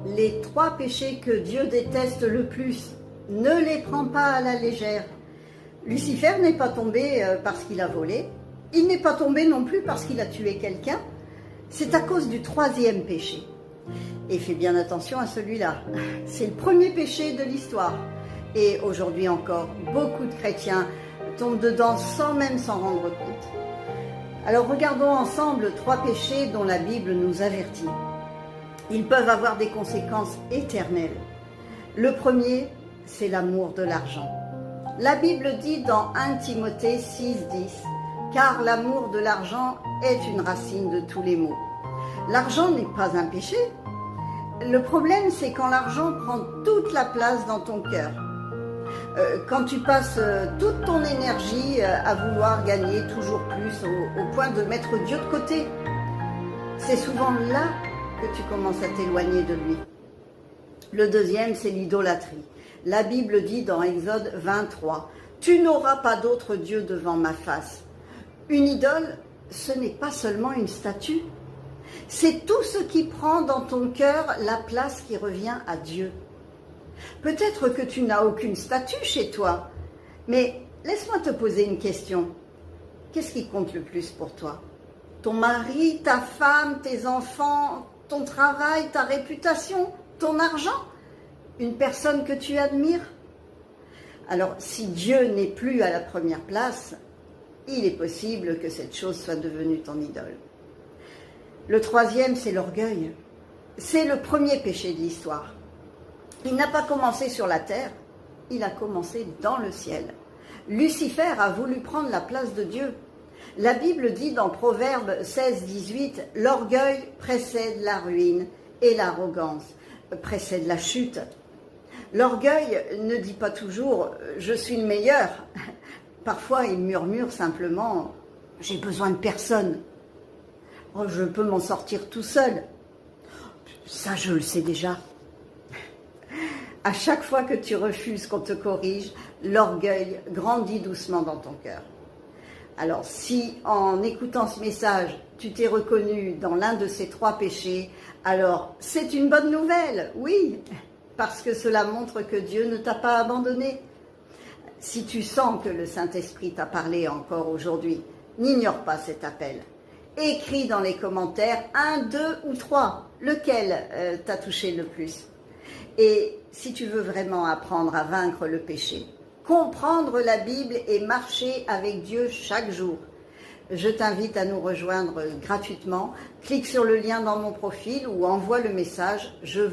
les 3 péchés que Dieu déteste le plus. Ne les prends pas à la légère. Lucifer n'est pas tombé parce qu'il a volé. Il n'est pas tombé non plus parce qu'il a tué quelqu'un. C'est à cause du 3e péché. Et fais bien attention à celui-là. C'est le premier péché de l'histoire. Et aujourd'hui encore, beaucoup de chrétiens tombent dedans sans même s'en rendre compte. Alors regardons ensemble 3 péchés dont la Bible nous avertit. Ils peuvent avoir des conséquences éternelles. Le premier, c'est l'amour de l'argent. La Bible dit dans 1 Timothée 6,10 « Car l'amour de l'argent est une racine de tous les maux. » L'argent n'est pas un péché. Le problème, c'est quand l'argent prend toute la place dans ton cœur. Quand tu passes toute ton énergie à vouloir gagner toujours plus au point de mettre Dieu de côté. C'est souvent là que tu commences à t'éloigner de lui. Le deuxième, c'est l'idolâtrie. La Bible dit dans Exode 23, « Tu n'auras pas d'autre Dieu devant ma face. » Une idole, ce n'est pas seulement une statue. C'est tout ce qui prend dans ton cœur la place qui revient à Dieu. Peut-être que tu n'as aucune statue chez toi, mais laisse-moi te poser une question. Qu'est-ce qui compte le plus pour toi? Ton mari, ta femme, tes enfants, ton travail, ta réputation, ton argent? Une personne que tu admires? Alors, si Dieu n'est plus à la première place, il est possible que cette chose soit devenue ton idole. Le troisième, c'est l'orgueil. C'est le premier péché de l'histoire. Il n'a pas commencé sur la terre, il a commencé dans le ciel. Lucifer a voulu prendre la place de Dieu. La Bible dit dans Proverbe 16-18, « L'orgueil précède la ruine et l'arrogance précède la chute. » L'orgueil ne dit pas toujours « je suis le meilleur ». Parfois, il murmure simplement « j'ai besoin de personne ». Oh, je peux m'en sortir tout seul. Ça, je le sais déjà. À chaque fois que tu refuses qu'on te corrige, l'orgueil grandit doucement dans ton cœur. Alors, si en écoutant ce message, tu t'es reconnu dans l'un de ces 3 péchés, alors c'est une bonne nouvelle, oui, parce que cela montre que Dieu ne t'a pas abandonné. Si tu sens que le Saint-Esprit t'a parlé encore aujourd'hui, n'ignore pas cet appel. Écris dans les commentaires 1, 2 ou 3, lequel t'a touché le plus. Et si tu veux vraiment apprendre à vaincre le péché, comprendre la Bible et marcher avec Dieu chaque jour, je t'invite à nous rejoindre gratuitement. Clique sur le lien dans mon profil ou envoie le message « Je veux ».